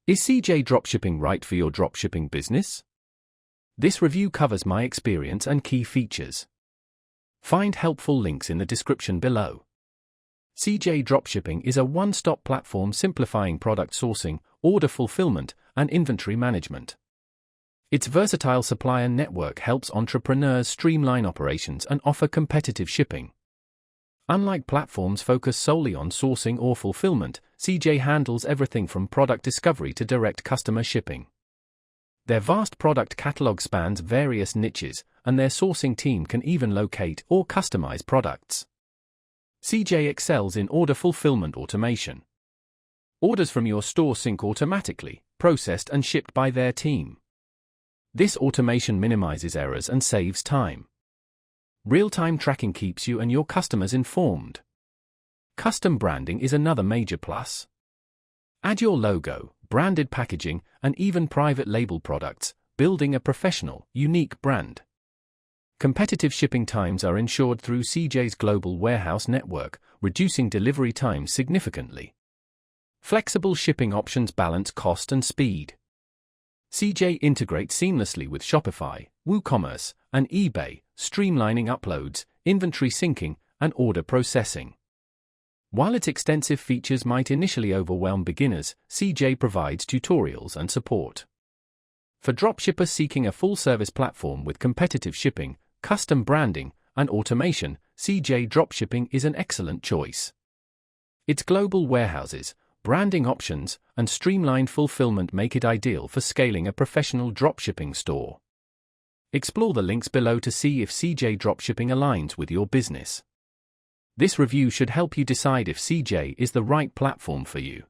Is CJ Dropshipping right for your dropshipping business? This review covers my experience and key features. Find helpful links in the description below. CJ Dropshipping is a one-stop platform simplifying product sourcing, order fulfillment, and inventory management. Its versatile supplier network helps entrepreneurs streamline operations and offer competitive shipping. Unlike platforms focused solely on sourcing or fulfillment, CJ handles everything from product discovery to direct customer shipping. Their vast product catalog spans various niches, and their sourcing team can even locate or customize products. CJ excels in order fulfillment automation. Orders from your store sync automatically, processed and shipped by their team. This automation minimizes errors and saves time. Real-time tracking keeps you and your customers informed. Custom branding is another major plus. Add your logo, branded packaging, and even private label products, building a professional, unique brand. Competitive shipping times are ensured through CJ's global warehouse network, reducing delivery times significantly. Flexible shipping options balance cost and speed. CJ integrates seamlessly with Shopify, WooCommerce, and eBay, streamlining uploads, inventory syncing, and order processing. While its extensive features might initially overwhelm beginners, CJ provides tutorials and support. For dropshippers seeking a full-service platform with competitive shipping, custom branding, and automation, CJ Dropshipping is an excellent choice. Its global warehouses, branding options, and streamlined fulfillment make it ideal for scaling a professional dropshipping store. Explore the links below to see if CJ Dropshipping aligns with your business. This review should help you decide if CJ is the right platform for you.